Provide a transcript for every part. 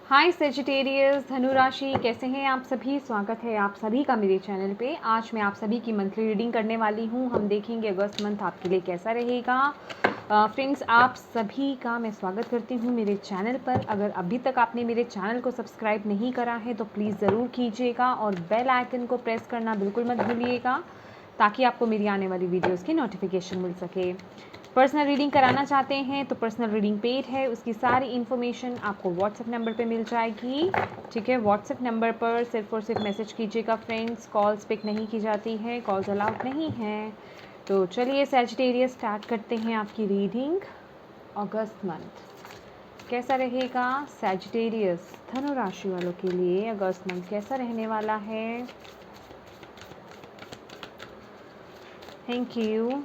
हाय Sagittarius धनु राशि, कैसे हैं आप सभी। स्वागत है आप सभी का मेरे चैनल पे। आज मैं आप सभी की मंथली रीडिंग करने वाली हूँ। हम देखेंगे अगस्त मंथ आपके लिए कैसा रहेगा। फ्रेंड्स, आप सभी का मैं स्वागत करती हूँ मेरे चैनल पर। अगर अभी तक आपने मेरे चैनल को सब्सक्राइब नहीं करा है तो प्लीज़ ज़रूर कीजिएगा और बेल आइकन को प्रेस करना बिल्कुल मत भूलिएगा, ताकि आपको मेरी आने वाली वीडियोज़ की नोटिफिकेशन मिल सके। पर्सनल रीडिंग कराना चाहते हैं तो पर्सनल रीडिंग पेड है, उसकी सारी इन्फॉर्मेशन आपको व्हाट्सएप नंबर पे मिल जाएगी। ठीक है, व्हाट्सएप नंबर पर सिर्फ और सिर्फ मैसेज कीजिएगा फ्रेंड्स। कॉल्स पिक नहीं की जाती है, कॉल्स अलाउड नहीं है। तो चलिए सैजिटेरियस स्टार्ट करते हैं आपकी रीडिंग। अगस्त मंथ कैसा रहेगा सैजिटेरियस धनु राशि वालों के लिए। अगस्त मंथ कैसा रहने वाला है। Thank you.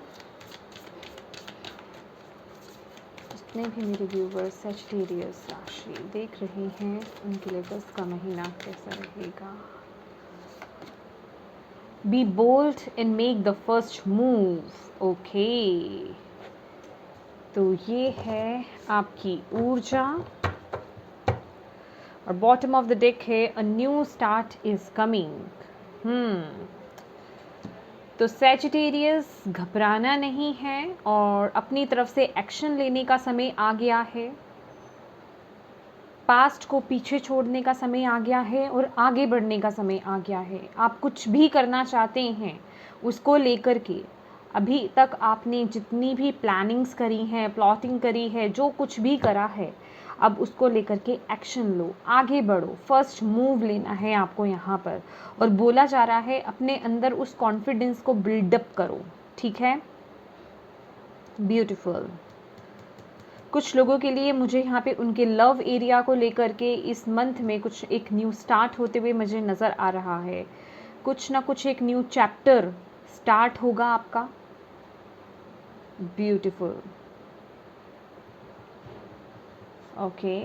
जितने भी मेरे व्यूवर्स सैजिटेरियस राशि देख रहे हैं उनके लिए अगस्त का महीना कैसा रहेगा। Be bold and make the first move. Okay, तो ये है आपकी ऊर्जा और बॉटम ऑफ द डेक है a new start is coming. तो सैजिटेरियस घबराना नहीं है और अपनी तरफ से एक्शन लेने का समय आ गया है। पास्ट को पीछे छोड़ने का समय आ गया है और आगे बढ़ने का समय आ गया है। आप कुछ भी करना चाहते हैं उसको लेकर के अभी तक आपने जितनी भी प्लानिंग्स करी हैं, प्लॉटिंग करी है, जो कुछ भी करा है, अब उसको लेकर के एक्शन लो, आगे बढ़ो। फर्स्ट मूव लेना है आपको यहाँ पर। और बोला जा रहा है अपने अंदर उस कॉन्फिडेंस को बिल्डअप करो। ठीक है, ब्यूटीफुल। कुछ लोगों के लिए मुझे यहाँ पे उनके लव एरिया को लेकर के इस मंथ में कुछ एक न्यू स्टार्ट होते हुए मुझे नज़र आ रहा है। कुछ ना कुछ एक न्यू चैप्टर स्टार्ट होगा आपका। ब्यूटीफुल। ओके,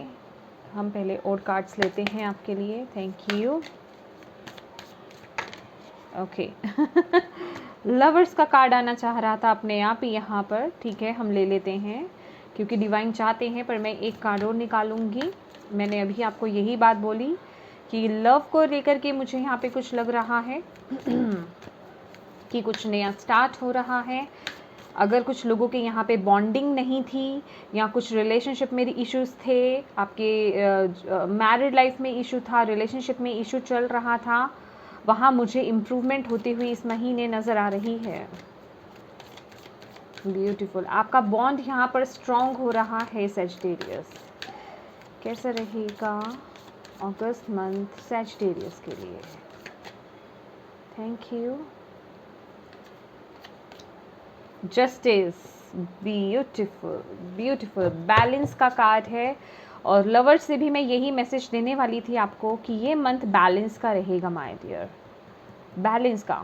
हम पहले और कार्ड्स लेते हैं आपके लिए। Thank you. ओके लवर्स का कार्ड आना चाह रहा था अपने आप ही यहाँ पर। ठीक है, हम ले लेते हैं क्योंकि डिवाइन चाहते हैं, पर मैं एक कार्ड और निकालूंगी। मैंने अभी आपको यही बात बोली कि लव को लेकर के मुझे यहाँ पे कुछ लग रहा है कि कुछ नया स्टार्ट हो रहा है। अगर कुछ लोगों के यहाँ पे बॉन्डिंग नहीं थी या कुछ रिलेशनशिप में इश्यूज थे, आपके मैरिड लाइफ में इशू था, रिलेशनशिप में इशू चल रहा था, वहाँ मुझे इम्प्रूवमेंट होती हुई इस महीने नज़र आ रही है। ब्यूटीफुल। आपका बॉन्ड यहाँ पर स्ट्रॉन्ग हो रहा है सैजिटेरियस। कैसा रहेगा अगस्त मंथ सैजिटेरियस के लिए। Thank you. Justice, beautiful beautiful. Balance का कार्ड है और लवर से भी मैं यही मैसेज देने वाली थी आपको कि ये मंथ बैलेंस का रहेगा माय डियर। बैलेंस का।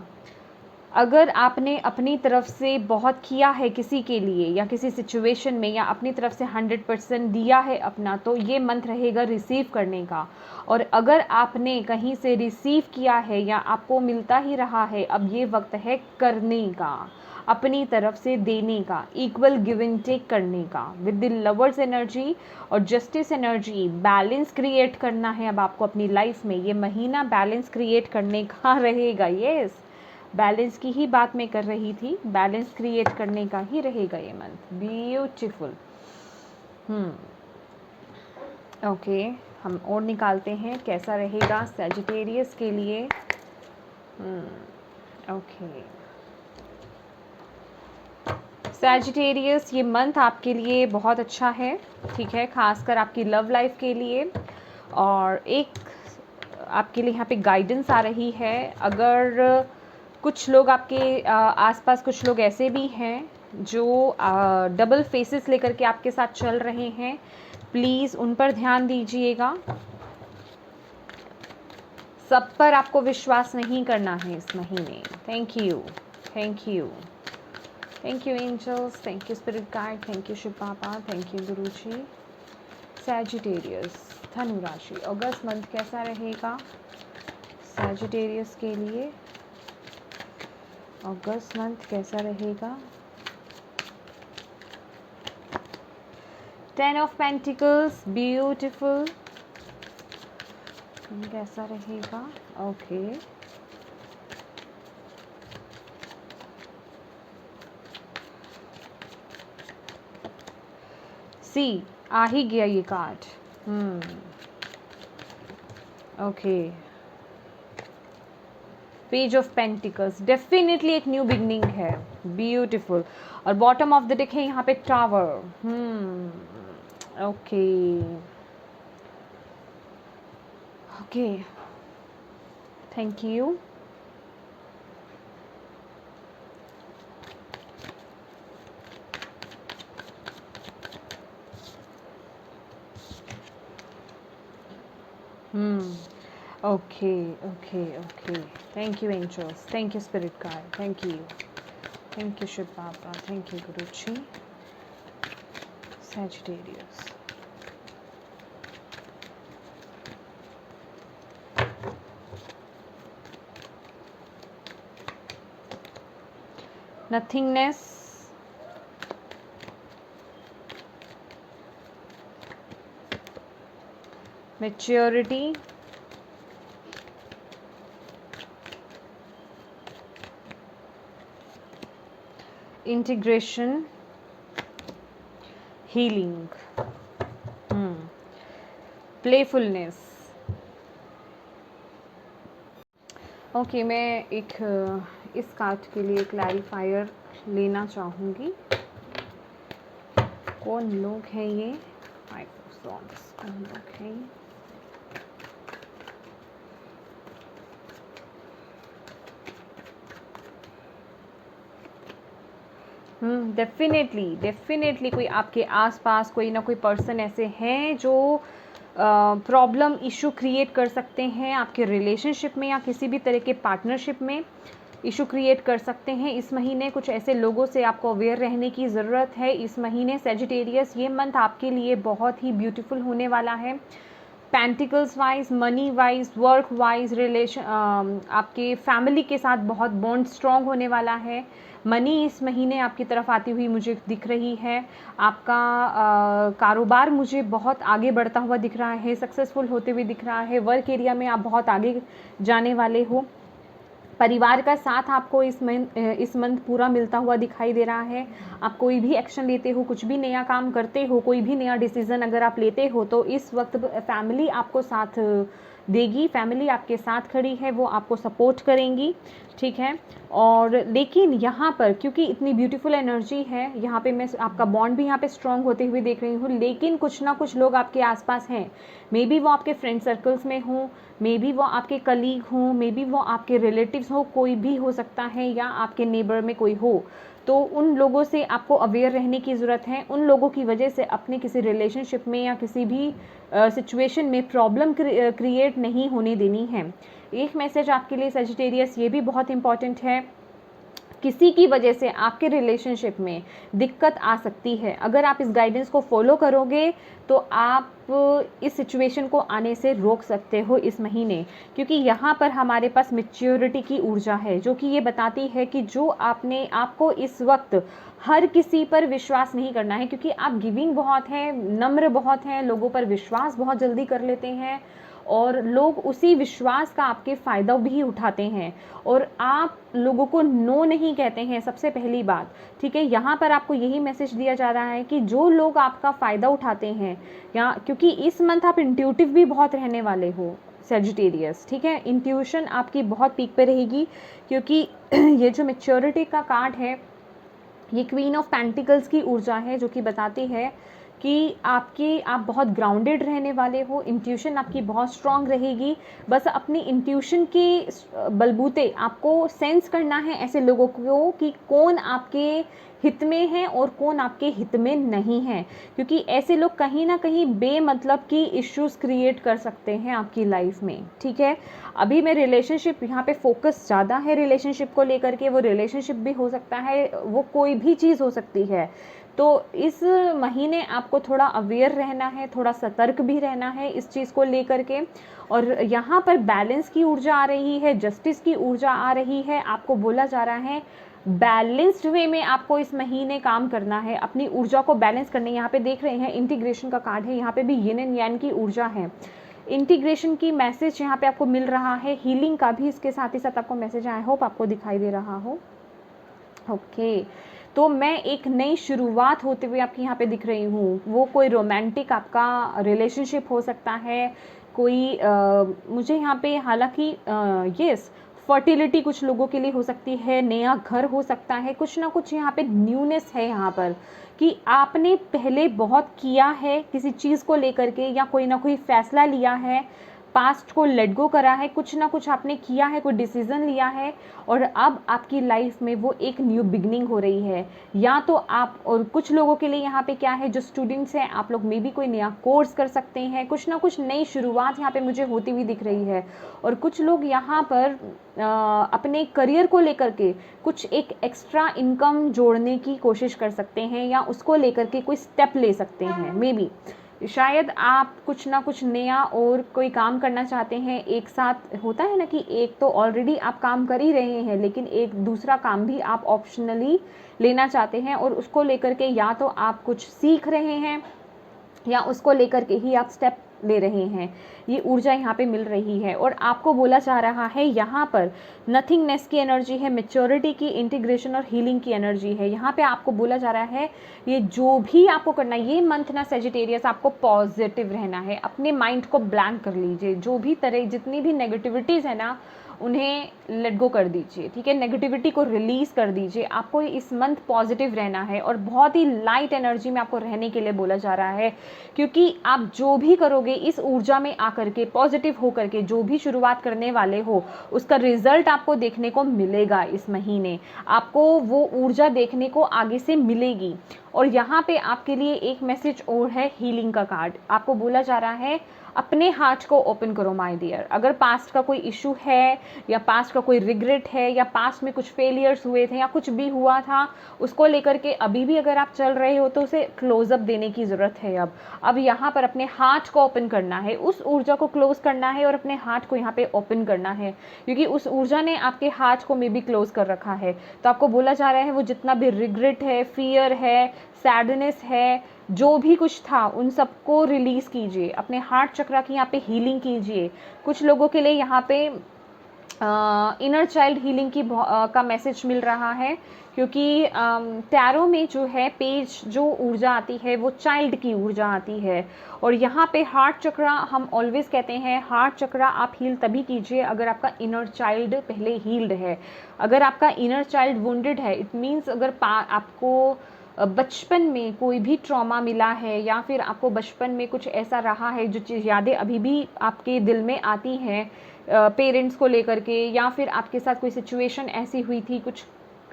अगर आपने अपनी तरफ से बहुत किया है किसी के लिए या किसी सिचुएशन में, या अपनी तरफ से 100% दिया है अपना, तो ये मंथ रहेगा रिसीव करने का। और अगर आपने कहीं से रिसीव किया है या आपको मिलता ही रहा है, अब ये वक्त है करने का, अपनी तरफ से देने का, इक्वल गिव एंड टेक करने का विद द लवर्स एनर्जी और जस्टिस एनर्जी। बैलेंस क्रिएट करना है अब आपको अपनी लाइफ में। ये महीना बैलेंस क्रिएट करने का रहेगा। यस, बैलेंस की ही बात मैं कर रही थी। बैलेंस क्रिएट करने का ही रहेगा ये मंथ। ब्यूटीफुल। ओके, हम और निकालते हैं कैसा रहेगा सैजिटेरियस के लिए। ओके सैजिटेरियस, ये मंथ आपके लिए बहुत अच्छा है। ठीक है, खासकर आपकी लव लाइफ के लिए। और एक आपके लिए यहाँ पे गाइडेंस आ रही है। अगर कुछ लोग आपके आसपास कुछ लोग ऐसे भी हैं जो डबल फेसेस लेकर के आपके साथ चल रहे हैं, प्लीज़ उन पर ध्यान दीजिएगा। सब पर आपको विश्वास नहीं करना है इस महीने। Thank you, thank you, thank you angels, thank you spirit guide, thank you Shiv Baba, thank you Guruji. Sagittarius धनु राशि, अगस्त मंथ कैसा रहेगा सैजिटेरियस के लिए। अगस्त मंथ कैसा रहेगा। 10 of Pentacles, beautiful. कैसा रहेगा? ओके, सी आ ही गया ये card. Okay, page of pentacles, definitely एक न्यू बिगनिंग है, ब्यूटीफुल। और बॉटम ऑफ द डेक है यहाँ पे tower. Okay okay, thank you. Okay okay okay, thank you angels, thank you spirit guide, thank you Shiv Baba, thank you guru ji. Sagittarius, nothingness, maturity, integration, healing, playfulness. Okay, मैं एक इस card के लिए clarifier लेना चाहूँगी। कौन लोग हैं ये? कौन लोग हैं ये? डेफिनेटली कोई आपके आसपास कोई ना कोई पर्सन ऐसे हैं जो प्रॉब्लम इशू क्रिएट कर सकते हैं आपके रिलेशनशिप में या किसी भी तरह के पार्टनरशिप में इशू क्रिएट कर सकते हैं। इस महीने कुछ ऐसे लोगों से आपको अवेयर रहने की ज़रूरत है। इस महीने सैजिटेरियस, ये मंथ आपके लिए बहुत ही ब्यूटीफुल होने वाला है। Pentacles wise, money wise, work wise, relation, आपके फैमिली के साथ बहुत बॉन्ड स्ट्रॉन्ग होने वाला है। मनी इस महीने आपकी तरफ आती हुई मुझे दिख रही है। आपका कारोबार मुझे बहुत आगे बढ़ता हुआ दिख रहा है, सक्सेसफुल होते हुए दिख रहा है। वर्क एरिया में आप बहुत आगे जाने वाले हो। परिवार का साथ आपको इस मंथ पूरा मिलता हुआ दिखाई दे रहा है। आप कोई भी एक्शन लेते हो, कुछ भी नया काम करते हो, कोई भी नया डिसीजन अगर आप लेते हो तो इस वक्त फैमिली आपको साथ देगी, फैमिली आपके साथ खड़ी है, वो आपको सपोर्ट करेंगी, ठीक है। और लेकिन यहाँ पर क्योंकि इतनी ब्यूटीफुल एनर्जी है, यहाँ पे मैं आपका बॉन्ड भी यहाँ पे स्ट्रॉन्ग होते हुए देख रही हूँ, लेकिन कुछ ना कुछ लोग आपके आसपास हैं। मे बी वो आपके फ्रेंड सर्कल्स में हों, मे बी वो आपके कलीग हों, मे बी वो आपके रिलेटिव्स हो, कोई भी हो सकता है, या आपके नेबर में कोई हो। तो उन लोगों से आपको अवेयर रहने की ज़रूरत है। उन लोगों की वजह से अपने किसी रिलेशनशिप में या किसी भी सिचुएशन में प्रॉब्लम क्रिएट नहीं होने देनी है। एक मैसेज आपके लिए सजिटेरियस ये भी बहुत इंपॉर्टेंट है, किसी की वजह से आपके रिलेशनशिप में दिक्कत आ सकती है। अगर आप इस गाइडेंस को फॉलो करोगे तो आप इस सिचुएशन को आने से रोक सकते हो इस महीने, क्योंकि यहाँ पर हमारे पास मैच्योरिटी की ऊर्जा है जो कि ये बताती है कि जो आपको इस वक्त हर किसी पर विश्वास नहीं करना है, क्योंकि आप गिविंग बहुत हैं, नम्र बहुत हैं, लोगों पर विश्वास बहुत जल्दी कर लेते हैं और लोग उसी विश्वास का आपके फ़ायदा भी उठाते हैं और आप लोगों को नो नहीं कहते हैं, सबसे पहली बात, ठीक है। यहाँ पर आपको यही मैसेज दिया जा रहा है कि जो लोग आपका फ़ायदा उठाते हैं, या क्योंकि इस मंथ आप इंट्यूटिव भी बहुत रहने वाले हो सैजिटेरियस, ठीक है। इंट्यूशन आपकी बहुत पीक पे रहेगी, क्योंकि ये जो मैच्योरिटी का कार्ड है, ये क्वीन ऑफ पेंटिकल्स की ऊर्जा है जो कि बताती है कि आप बहुत ग्राउंडेड रहने वाले हो। इंट्यूशन आपकी बहुत स्ट्रांग रहेगी। बस अपनी इंट्यूशन के बलबूते आपको सेंस करना है ऐसे लोगों को कि कौन आपके हित में है और कौन आपके हित में नहीं है, क्योंकि ऐसे लोग कहीं ना कहीं बेमतलब की इश्यूज क्रिएट कर सकते हैं आपकी लाइफ में, ठीक है। अभी मैं रिलेशनशिप यहाँ पे फोकस ज़्यादा है रिलेशनशिप को लेकर के, वो रिलेशनशिप भी हो सकता है, वो कोई भी चीज़ हो सकती है। तो इस महीने आपको थोड़ा अवेयर रहना है, थोड़ा सतर्क भी रहना है इस चीज़ को लेकर के। और यहाँ पर बैलेंस की ऊर्जा आ रही है, जस्टिस की ऊर्जा आ रही है। आपको बोला जा रहा है बैलेंस्ड वे में आपको इस महीने काम करना है, अपनी ऊर्जा को बैलेंस करने। यहाँ पे देख रहे हैं इंटीग्रेशन का कार्ड है, यहाँ पे भी यिन एंड यांग की ऊर्जा है। इंटीग्रेशन की मैसेज यहाँ पे आपको मिल रहा है, हीलिंग का भी इसके साथ ही साथ आपको मैसेज, आई होप आपको दिखाई दे रहा हो। ओके तो मैं एक नई शुरुआत होते हुए आपकी यहाँ पे दिख रही हूँ। वो कोई रोमांटिक आपका रिलेशनशिप हो सकता है, कोई मुझे यहाँ पे हालांकि यस फर्टिलिटी कुछ लोगों के लिए हो सकती है, नया घर हो सकता है, कुछ ना कुछ यहाँ पे न्यूनेस है यहाँ पर कि आपने पहले बहुत किया है किसी चीज़ को लेकर के, या कोई ना कोई फैसला लिया है, पास्ट को लेट गो करा है, कुछ ना कुछ आपने किया है, कोई डिसीजन लिया है, और अब आपकी लाइफ में वो एक न्यू बिगनिंग हो रही है। या तो आप, और कुछ लोगों के लिए यहाँ पे क्या है, जो स्टूडेंट्स हैं आप लोग मे भी कोई नया कोर्स कर सकते हैं, कुछ ना कुछ नई शुरुआत यहाँ पे मुझे होती हुई दिख रही है। और कुछ लोग यहाँ पर अपने करियर को लेकर के कुछ एक एक्स्ट्रा इनकम जोड़ने की कोशिश कर सकते हैं, या उसको लेकर के कोई स्टेप ले सकते हैं। मे बी शायद आप कुछ ना कुछ नया और कोई काम करना चाहते हैं एक साथ। होता है ना कि एक तो ऑलरेडी आप काम कर ही रहे हैं, लेकिन एक दूसरा काम भी आप ऑप्शनली लेना चाहते हैं, और उसको लेकर के या तो आप कुछ सीख रहे हैं या उसको लेकर के ही आप स्टेप ले रहे हैं। ये ऊर्जा यहाँ पे मिल रही है, और आपको बोला जा रहा है यहाँ पर नथिंगनेस की एनर्जी है, मैच्योरिटी की, इंटीग्रेशन और हीलिंग की एनर्जी है। यहाँ पे आपको बोला जा रहा है ये जो भी आपको करना है ये मंथ ना सेजिटेरियस, आपको पॉजिटिव रहना है, अपने माइंड को ब्लैंक कर लीजिए, जो भी तरह जितनी भी नेगेटिविटीज़ है ना उन्हें लेट गो कर दीजिए, ठीक है, नेगेटिविटी को रिलीज़ कर दीजिए। आपको इस मंथ पॉजिटिव रहना है और बहुत ही लाइट एनर्जी में आपको रहने के लिए बोला जा रहा है, क्योंकि आप जो भी करोगे इस ऊर्जा में आकर के, पॉजिटिव होकर के जो भी शुरुआत करने वाले हो, उसका रिजल्ट आपको देखने को मिलेगा। इस महीने आपको वो ऊर्जा देखने को आगे से मिलेगी। और यहाँ पे आपके लिए एक मैसेज और है, हीलिंग का कार्ड। आपको बोला जा रहा है अपने हार्ट को ओपन करो माय डियर। अगर पास्ट का कोई इशू है, या पास्ट का कोई रिग्रेट है, या पास्ट में कुछ फेलियर्स हुए थे, या कुछ भी हुआ था, उसको लेकर के अभी भी अगर आप चल रहे हो तो उसे क्लोजअप देने की ज़रूरत है। अब यहाँ पर अपने हार्ट को ओपन करना है, उस ऊर्जा को क्लोज करना है, और अपने हार्ट को यहाँ पे ओपन करना है, क्योंकि उस ऊर्जा ने आपके हार्ट को मे बी क्लोज कर रखा है। तो आपको बोला जा रहा है वो जितना भी रिग्रेट है, फियर है, सैडनेस है, जो भी कुछ था, उन सबको रिलीज़ कीजिए, अपने हार्ट चक्रा की यहाँ पे हीलिंग कीजिए। कुछ लोगों के लिए यहाँ पे इनर चाइल्ड हीलिंग की का मैसेज मिल रहा है, क्योंकि टैरो में जो है पेज जो ऊर्जा आती है वो चाइल्ड की ऊर्जा आती है। और यहाँ पे हार्ट चक्रा, हम ऑलवेज कहते हैं हार्ट चक्रा आप हील तभी कीजिए अगर आपका इनर चाइल्ड पहले हील्ड है। अगर आपका इनर चाइल्ड वुंडेड है, इट मीन्स अगर आपको बचपन में कोई भी ट्रॉमा मिला है, या फिर आपको बचपन में कुछ ऐसा रहा है जो चीज़ यादें अभी भी आपके दिल में आती हैं पेरेंट्स को लेकर के, या फिर आपके साथ कोई सिचुएशन ऐसी हुई थी,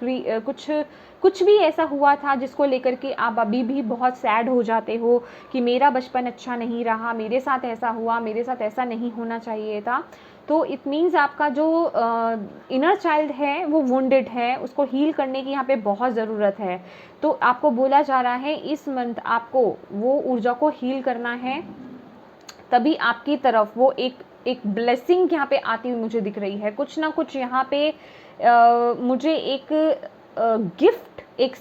कुछ भी ऐसा हुआ था जिसको लेकर के आप अभी भी बहुत सैड हो जाते हो कि मेरा बचपन अच्छा नहीं रहा, मेरे साथ ऐसा हुआ, मेरे साथ ऐसा नहीं होना चाहिए था, तो इट मीन्स आपका जो इनर चाइल्ड है वो वुंडेड है, उसको हील करने की यहाँ पे बहुत ज़रूरत है। तो आपको बोला जा रहा है इस मंथ आपको वो ऊर्जा को हील करना है, तभी आपकी तरफ वो एक ब्लेसिंग यहाँ पे आती हुई मुझे दिख रही है। कुछ ना कुछ यहाँ पे मुझे एक गिफ्ट, एक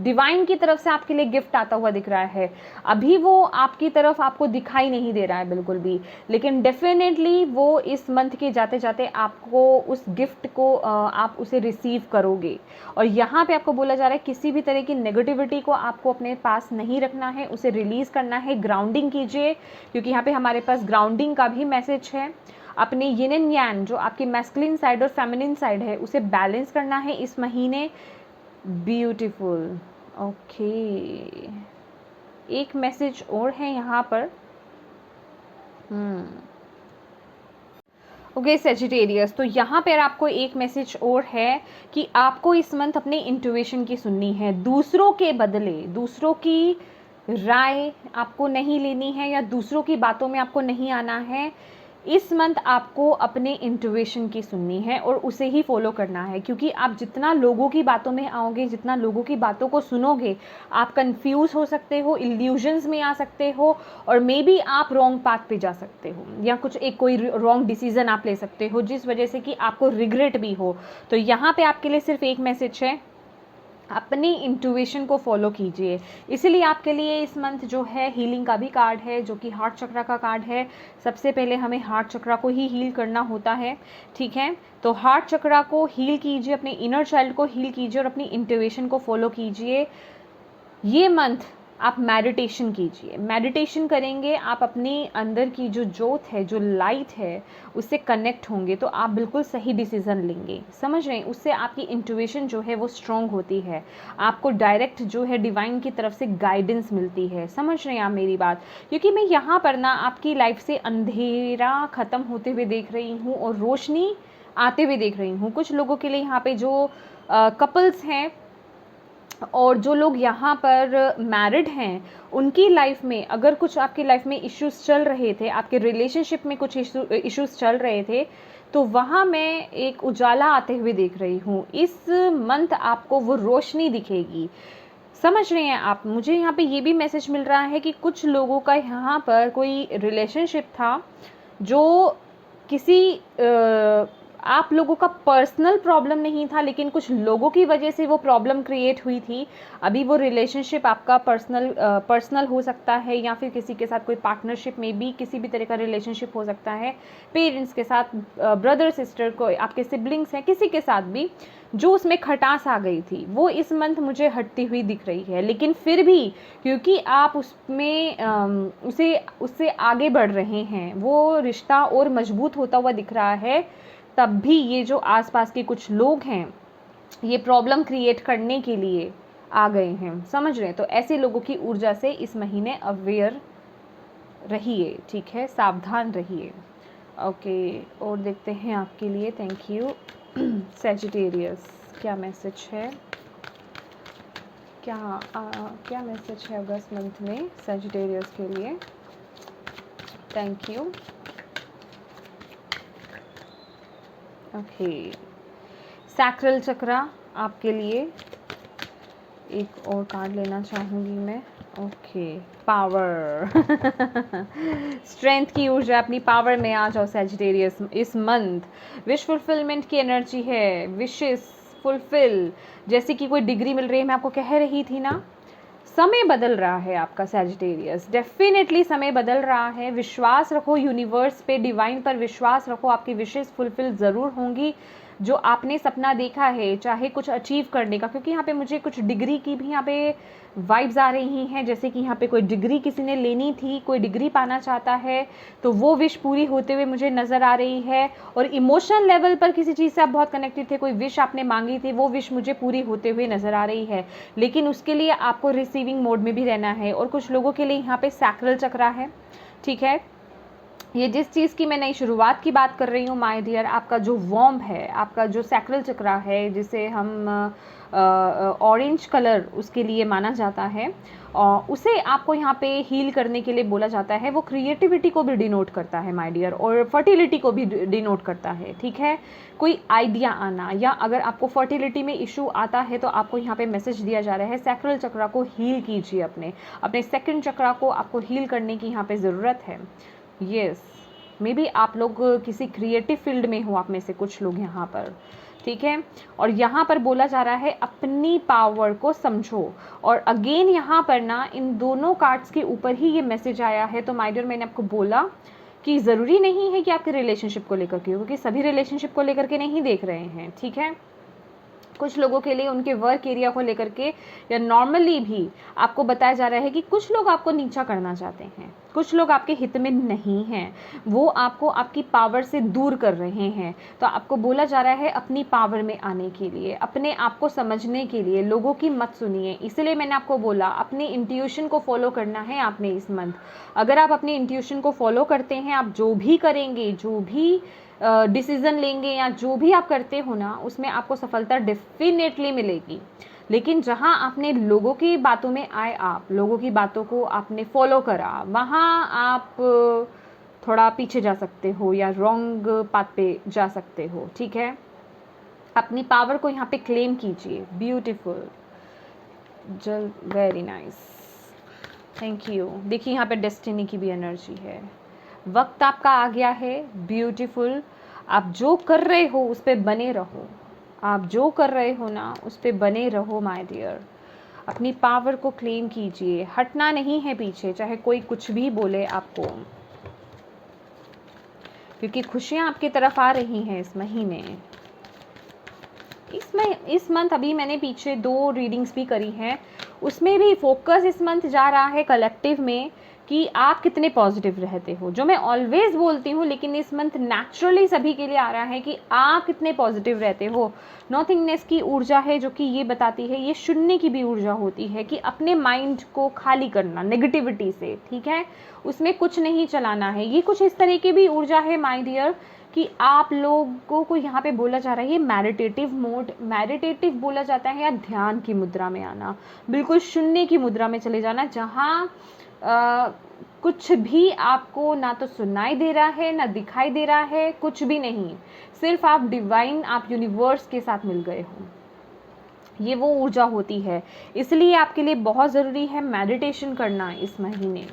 डिवाइन की तरफ से आपके लिए गिफ्ट आता हुआ दिख रहा है। अभी वो आपकी तरफ आपको दिखाई नहीं दे रहा है बिल्कुल भी, लेकिन डेफिनेटली वो इस मंथ के जाते जाते आपको उस गिफ्ट को आप उसे रिसीव करोगे। और यहाँ पे आपको बोला जा रहा है किसी भी तरह की नेगेटिविटी को आपको अपने पास नहीं रखना है, उसे रिलीज़ करना है, ग्राउंडिंग कीजिए, क्योंकि यहाँ पे हमारे पास ग्राउंडिंग का भी मैसेज है। अपने यिन एंड यांग, जो आपकी मैस्कुलिन साइड और फेमिनिन साइड है, उसे बैलेंस करना है इस महीने। ब्यूटीफुल। ओके, एक मैसेज और है यहाँ पर। ओके सेजिटेरियस, तो यहाँ पर आपको एक मैसेज और है कि आपको इस मंथ अपने इंट्यूशन की सुननी है, दूसरों के बदले, दूसरों की राय आपको नहीं लेनी है, या दूसरों की बातों में आपको नहीं आना है। इस मंथ आपको अपने इंट्यूशन की सुननी है और उसे ही फॉलो करना है, क्योंकि आप जितना लोगों की बातों में आओगे, जितना लोगों की बातों को सुनोगे, आप कंफ्यूज हो सकते हो, इल्यूजन्स में आ सकते हो, और मे बी आप रॉन्ग पाथ पे जा सकते हो, या कोई रॉन्ग डिसीजन आप ले सकते हो जिस वजह से कि आपको रिग्रेट भी हो। तो यहाँ पे आपके लिए सिर्फ एक मैसेज है, अपनी इंट्यूशन को फॉलो कीजिए। इसीलिए आपके लिए इस मंथ जो है हीलिंग का भी कार्ड है, जो कि हार्ट चक्रा का कार्ड है। सबसे पहले हमें हार्ट चक्रा को ही हील करना होता है, ठीक है। तो हार्ट चक्रा को हील कीजिए, अपने इनर चाइल्ड को हील कीजिए और अपनी इंट्यूशन को फॉलो कीजिए। ये मंथ आप मेडिटेशन कीजिए। मेडिटेशन करेंगे, आप अपनी अंदर की जो ज्योत है, जो लाइट है, उससे कनेक्ट होंगे, तो आप बिल्कुल सही डिसीज़न लेंगे। समझ रहे हैं? उससे आपकी इंट्यूशन जो है वो स्ट्रॉन्ग होती है, आपको डायरेक्ट जो है डिवाइन की तरफ से गाइडेंस मिलती है। समझ रहे हैं आप मेरी बात? क्योंकि मैं यहाँ पर ना आपकी लाइफ से अंधेरा ख़त्म होते हुए देख रही हूँ और रोशनी आते हुए देख रही हूँ। कुछ लोगों के लिए यहाँ पे जो कपल्स हैं और जो लोग यहाँ पर मैरिड हैं, उनकी लाइफ में अगर कुछ आपकी लाइफ में इश्यूज चल रहे थे, आपके रिलेशनशिप में कुछ इश्यूज चल रहे थे, तो वहाँ मैं एक उजाला आते हुए देख रही हूँ। इस मंथ आपको वो रोशनी दिखेगी। समझ रहे हैं आप? मुझे यहाँ पे ये भी मैसेज मिल रहा है कि कुछ लोगों का यहाँ पर कोई रिलेशनशिप था जो किसी आप लोगों का पर्सनल प्रॉब्लम नहीं था, लेकिन कुछ लोगों की वजह से वो प्रॉब्लम क्रिएट हुई थी। अभी वो रिलेशनशिप आपका पर्सनल हो सकता है, या फिर किसी के साथ कोई पार्टनरशिप में भी किसी भी तरह का रिलेशनशिप हो सकता है, पेरेंट्स के साथ, ब्रदर सिस्टर को, आपके सिबलिंग्स हैं, किसी के साथ भी जो उसमें खटास आ गई थी, वो इस मंथ मुझे हटती हुई दिख रही है। लेकिन फिर भी क्योंकि आप उसमें उससे आगे बढ़ रहे हैं, वो रिश्ता और मजबूत होता हुआ दिख रहा है, तब भी ये जो आसपास के कुछ लोग हैं ये प्रॉब्लम क्रिएट करने के लिए आ गए हैं। समझ रहे हैं? तो ऐसे लोगों की ऊर्जा से इस महीने अवेयर रहिए, ठीक है, सावधान रहिए। ओके, और देखते हैं आपके लिए। Thank you. सैजिटेरियस, क्या मैसेज है? क्या मैसेज है अगस्त मंथ में सैजिटेरियस के लिए? Thank you. ओके, सैक्रल चक्रा आपके लिए एक और कार्ड लेना चाहूँगी मैं। Okay, power. स्ट्रेंथ की ऊर्जा, अपनी पावर में आ जाओ सैजिटेरियस। इस मंथ विश फुलफिलमेंट की एनर्जी है, विशेस फुलफिल। जैसे कि कोई डिग्री मिल रही है, मैं आपको कह रही थी ना, समय बदल रहा है आपका सैजिटेरियस, डेफिनेटली समय बदल रहा है। विश्वास रखो यूनिवर्स पे, डिवाइन पर विश्वास रखो, आपकी विशेस फुलफिल ज़रूर होंगी। जो आपने सपना देखा है, चाहे कुछ अचीव करने का, क्योंकि यहाँ पे मुझे कुछ डिग्री की भी यहाँ पे वाइब्स आ रही हैं, जैसे कि यहाँ पे कोई डिग्री किसी ने लेनी थी, कोई डिग्री पाना चाहता है, तो वो विश पूरी होते हुए मुझे नज़र आ रही है। और इमोशनल लेवल पर किसी चीज़ से आप बहुत कनेक्टेड थे, कोई विश आपने मांगी थी, वो विश मुझे पूरी होते हुए नज़र आ रही है। लेकिन उसके लिए आपको रिसीविंग मोड में भी रहना है। और कुछ लोगों के लिए यहाँ पे सैक्रल चक्रा है, ठीक है। ये जिस चीज़ की मैं नई शुरुआत की बात कर रही हूँ माय डियर, आपका जो वॉर्म है, आपका जो सैक्रल चक्रा है, जिसे हम ऑरेंज कलर उसके लिए माना जाता है, उसे आपको यहाँ पे हील करने के लिए बोला जाता है। वो क्रिएटिविटी को भी डिनोट करता है माय डियर, और फर्टिलिटी को भी डिनोट करता है, ठीक है। कोई आइडिया आना, या अगर आपको फर्टिलिटी में इशू आता है तो आपको यहाँ पे मैसेज दिया जा रहा है सैक्रल चक्रा को हील कीजिए। अपने सेकंड चक्रा को आपको हील करने की यहाँ पे ज़रूरत है। यस, मे बी आप लोग किसी क्रिएटिव फील्ड में हो, आप में से कुछ लोग यहाँ पर, ठीक है। और यहाँ पर बोला जा रहा है अपनी पावर को समझो। और अगेन यहाँ पर ना इन दोनों कार्ड्स के ऊपर ही ये मैसेज आया है। तो माय डियर, मैंने आपको बोला कि ज़रूरी नहीं है कि आपके रिलेशनशिप को लेकर के हो, क्योंकि सभी रिलेशनशिप को लेकर के नहीं देख रहे हैं, ठीक है। कुछ लोगों के लिए उनके वर्क एरिया को लेकर के, या नॉर्मली भी आपको बताया जा रहा है कि कुछ लोग आपको नीचा करना चाहते हैं, कुछ लोग आपके हित में नहीं हैं, वो आपको आपकी पावर से दूर कर रहे हैं। तो आपको बोला जा रहा है अपनी पावर में आने के लिए, अपने आप को समझने के लिए लोगों की मत सुनिए। इसलिए मैंने आपको बोला अपनी इंट्यूशन को फॉलो करना है आपने इस मंथ। अगर आप अपनी इंट्यूशन को फॉलो करते हैं, आप जो भी करेंगे, जो भी डिसीज़न लेंगे, या जो भी आप करते हो ना, उसमें आपको सफलता डेफिनेटली मिलेगी। लेकिन जहाँ आपने लोगों की बातों में आए, आप लोगों की बातों को आपने फॉलो करा, वहाँ आप थोड़ा पीछे जा सकते हो या रॉन्ग पाथ पे जा सकते हो, ठीक है। अपनी पावर को यहाँ पे क्लेम कीजिए। Beautiful, very nice, thank you. देखिए यहाँ पे डेस्टिनी की भी एनर्जी है, वक्त आपका आ गया है। ब्यूटीफुल, आप जो कर रहे हो उस पर बने रहो, आप जो कर रहे हो ना उस पे बने रहो माय डियर। अपनी पावर को क्लेम कीजिए, हटना नहीं है पीछे, चाहे कोई कुछ भी बोले आपको, क्योंकि खुशियाँ आपकी तरफ आ रही हैं इस महीने। इस मंथ अभी मैंने पीछे 2 रीडिंग्स भी करी हैं, उसमें भी फोकस इस मंथ जा रहा है कलेक्टिव में कि आप कितने पॉजिटिव रहते हो, जो मैं ऑलवेज बोलती हूँ, लेकिन इस मंथ नेचुरली सभी के लिए आ रहा है कि आप कितने पॉजिटिव रहते हो। नॉथिंगनेस की ऊर्जा है जो कि ये बताती है, ये शून्य की भी ऊर्जा होती है कि अपने माइंड को खाली करना नेगेटिविटी से, ठीक है, उसमें कुछ नहीं चलाना है। ये कुछ इस तरह की भी ऊर्जा है माय डियर कि आप लोगों को यहाँ पे बोला जा रहा है, ये मैडिटेटिव मोड, मैडिटेटिव बोला जाता है या ध्यान की मुद्रा में आना, बिल्कुल शून्य की मुद्रा में चले जाना, जहाँ कुछ भी आपको ना तो सुनाई दे रहा है ना दिखाई दे रहा है, कुछ भी नहीं, सिर्फ आप डिवाइन, आप यूनिवर्स के साथ मिल गए हो। ये वो ऊर्जा होती है, इसलिए आपके लिए बहुत ज़रूरी है मेडिटेशन करना इस महीने।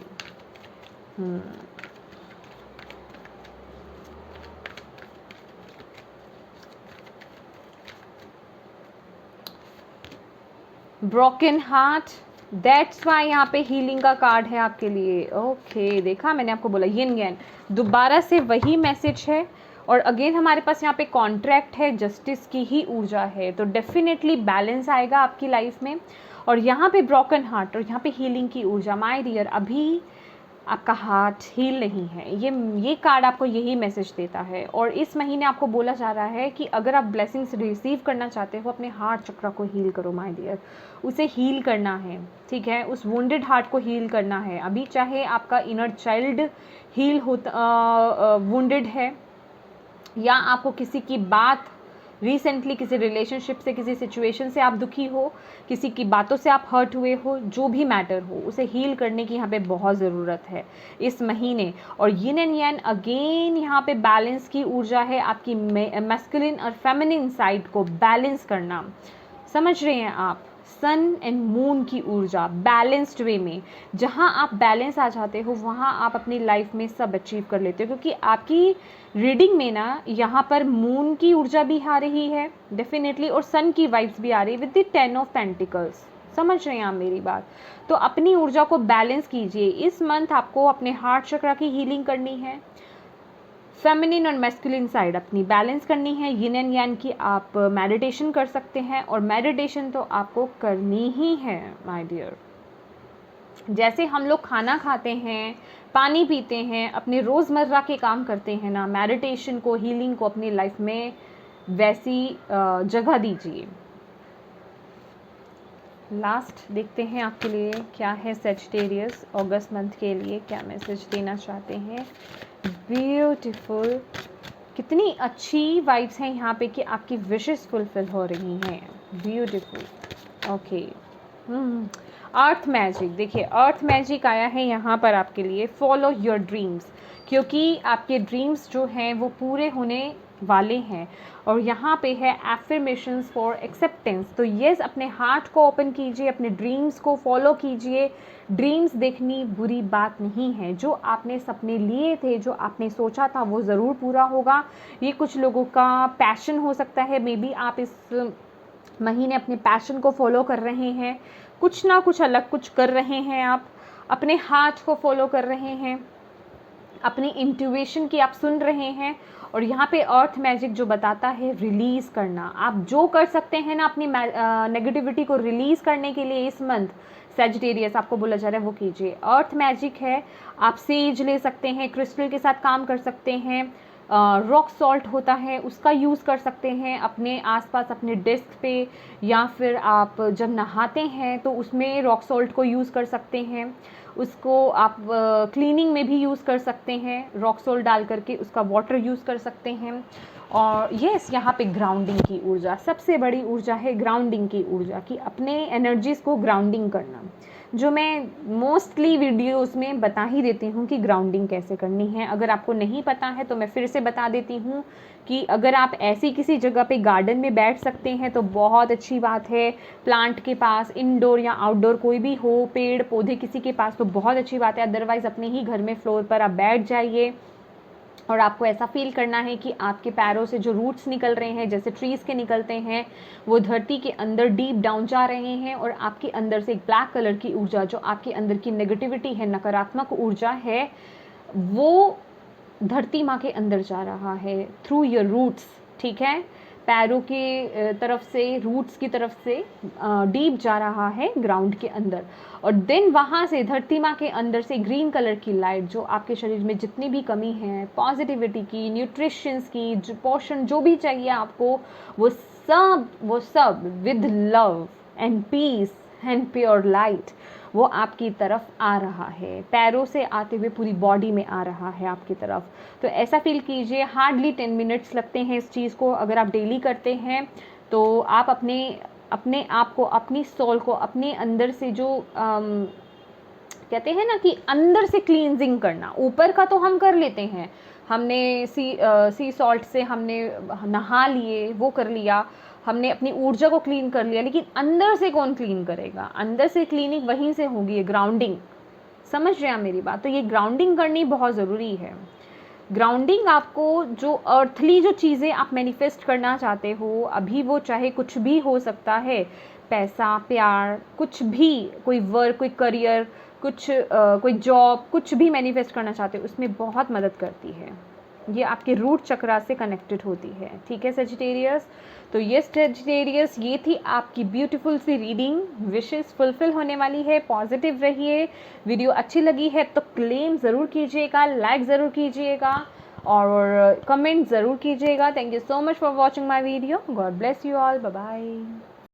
ब्रोकन हार्ट, दैट्स वाई यहाँ पे हीलिंग का कार्ड है आपके लिए। ओके, देखा मैंने आपको बोला यिन यैन, दोबारा से वही मैसेज है। और अगेन हमारे पास यहाँ पे कॉन्ट्रैक्ट है, जस्टिस की ही ऊर्जा है, तो डेफिनेटली बैलेंस आएगा आपकी लाइफ में। और यहाँ पे ब्रोकन हार्ट और यहाँ पे हीलिंग की ऊर्जा। माय डियर, अभी आपका हार्ट हील नहीं है, ये कार्ड आपको यही मैसेज देता है। और इस महीने आपको बोला जा रहा है कि अगर आप ब्लेसिंग्स रिसीव करना चाहते हो, अपने हार्ट चक्र को हील करो माय डियर, उसे हील करना है, ठीक है, उस वुंडेड हार्ट को हील करना है अभी। चाहे आपका इनर चाइल्ड हील होता वुंडेड है, या आपको किसी की बात रिसेंटली, किसी रिलेशनशिप से, किसी सिचुएशन से आप दुखी हो, किसी की बातों से आप हर्ट हुए हो, जो भी मैटर हो, उसे हील करने की यहाँ पे बहुत ज़रूरत है इस महीने। और यिन एंड यान अगेन यहाँ पे बैलेंस की ऊर्जा है, आपकी मैस्कुलिन और फेमिनिन साइड को बैलेंस करना, समझ रहे हैं आप, सन एंड मून की ऊर्जा बैलेंस्ड वे में। जहाँ आप बैलेंस आ जाते हो वहाँ आप अपनी लाइफ में सब अचीव कर लेते हो, क्योंकि आपकी रीडिंग में ना यहाँ पर मून की ऊर्जा भी आ रही है डेफिनेटली, और सन की वाइब्स भी आ रही है विद द 10 ऑफ पेंटिकल्स। समझ रहे हैं आप मेरी बात? तो अपनी ऊर्जा को बैलेंस कीजिए। इस मंथ आपको अपने हार्ट चक्र की हीलिंग करनी है, फेमिनिन और मैस्कुलिन साइड अपनी बैलेंस करनी है। यिन एंड यान की आप मेडिटेशन कर सकते हैं, और मेडिटेशन तो आपको करनी ही है माय डियर। जैसे हम लोग खाना खाते हैं, पानी पीते हैं, अपने रोज़मर्रा के काम करते हैं ना, मेडिटेशन को, हीलिंग को अपनी लाइफ में वैसी जगह दीजिए। लास्ट देखते हैं आपके लिए क्या है सेजिटेरियस, अगस्त मंथ के लिए क्या मैसेज देना चाहते हैं। ब्यूटीफुल, कितनी अच्छी वाइब्स हैं यहाँ पे कि आपकी विशेस फुलफिल हो रही हैं। Beautiful, okay. अर्थ मैजिक, देखिए अर्थ मैजिक आया है यहाँ पर आपके लिए। फॉलो योर ड्रीम्स, क्योंकि आपके ड्रीम्स जो हैं वो पूरे होने वाले हैं। और यहाँ पे है एफर्मेशंस फॉर एक्सेप्टेंस, तो यस, अपने हार्ट को ओपन कीजिए, अपने ड्रीम्स को फॉलो कीजिए। ड्रीम्स देखनी बुरी बात नहीं है, जो आपने सपने लिए थे, जो आपने सोचा था वो ज़रूर पूरा होगा। ये कुछ लोगों का पैशन हो सकता है, मे बी आप इस महीने अपने पैशन को फॉलो कर रहे हैं, कुछ ना कुछ अलग कुछ कर रहे हैं, आप अपने हार्ट को फॉलो कर रहे हैं, अपनी इंट्यूशन की आप सुन रहे हैं। और यहाँ पे अर्थ मैजिक जो बताता है रिलीज़ करना, आप जो कर सकते हैं ना अपनी नेगेटिविटी को रिलीज़ करने के लिए इस मंथ, सेजिटेरियस आपको बोला जा रहा है वो कीजिए। अर्थ मैजिक है, आप सेज ले सकते हैं, क्रिस्टल के साथ काम कर सकते हैं, रॉक सॉल्ट होता है उसका यूज़ कर सकते हैं अपने आसपास, अपने डेस्क पे, या फिर आप जब नहाते हैं तो उसमें रॉक सॉल्ट को यूज़ कर सकते हैं। उसको आप क्लीनिंग में भी यूज़ कर सकते हैं, रॉक सॉल्ट डाल करके उसका वाटर यूज़ कर सकते हैं। और यस, यहाँ पे ग्राउंडिंग की ऊर्जा, सबसे बड़ी ऊर्जा है ग्राउंडिंग की ऊर्जा, कि अपने एनर्जीज़ को ग्राउंडिंग करना, जो मैं मोस्टली वीडियोस में बता ही देती हूँ कि ग्राउंडिंग कैसे करनी है। अगर आपको नहीं पता है तो मैं फिर से बता देती हूँ कि अगर आप ऐसी किसी जगह पे गार्डन में बैठ सकते हैं तो बहुत अच्छी बात है, प्लांट के पास, इंडोर या आउटडोर कोई भी हो, पेड़ पौधे किसी के पास, तो बहुत अच्छी बात है। अदरवाइज़ अपने ही घर में फ्लोर पर आप बैठ जाइए, और आपको ऐसा फील करना है कि आपके पैरों से जो रूट्स निकल रहे हैं, जैसे ट्रीज़ के निकलते हैं, वो धरती के अंदर डीप डाउन जा रहे हैं और आपके अंदर से एक ब्लैक कलर की ऊर्जा, जो आपके अंदर की नेगेटिविटी है, नकारात्मक ऊर्जा है, वो धरती माँ के अंदर जा रहा है थ्रू योर रूट्स। ठीक है, पैरों के तरफ से, रूट्स की तरफ से डीप जा रहा है ग्राउंड के अंदर। और देन वहाँ से धरती माँ के अंदर से ग्रीन कलर की लाइट, जो आपके शरीर में जितनी भी कमी है, पॉजिटिविटी की, न्यूट्रिशंस की, जो पोषण जो भी चाहिए आपको, वो सब with love and peace and pure light वो आपकी तरफ आ रहा है, पैरों से आते हुए पूरी बॉडी में आ रहा है आपकी तरफ। तो ऐसा फील कीजिए। हार्डली 10 मिनट्स लगते हैं इस चीज़ को। अगर आप डेली करते हैं तो आप अपने आप को, अपनी सोल को, अपने अंदर से जो कहते हैं ना कि अंदर से क्लींजिंग करना, ऊपर का तो हम कर लेते हैं, हमने सी सॉल्ट से हमने नहा लिए, वो कर लिया, हमने अपनी ऊर्जा को क्लीन कर लिया, लेकिन अंदर से कौन क्लीन करेगा? अंदर से क्लीनिंग वहीं से होगी, ग्राउंडिंग। समझ रहे हैं मेरी बात? तो ये ग्राउंडिंग करनी बहुत ज़रूरी है। ग्राउंडिंग आपको, जो अर्थली जो चीज़ें आप मैनिफेस्ट करना चाहते हो, अभी वो चाहे कुछ भी हो सकता है, पैसा, प्यार, कुछ भी, कोई वर्क, कोई करियर, कोई जॉब, कुछ भी मैनिफेस्ट करना चाहते हो, उसमें बहुत मदद करती है। ये आपके रूट चक्रा से कनेक्टेड होती है। ठीक है सजिटेरियस? तो ये सजिटेरियस, ये थी आपकी ब्यूटीफुल सी रीडिंग। विशेस फुलफिल होने वाली है। पॉजिटिव रहिए। वीडियो अच्छी लगी है तो क्लेम ज़रूर कीजिएगा, लाइक ज़रूर कीजिएगा और कमेंट ज़रूर कीजिएगा। Thank you so much for watching my video. God bless you all. Bye bye.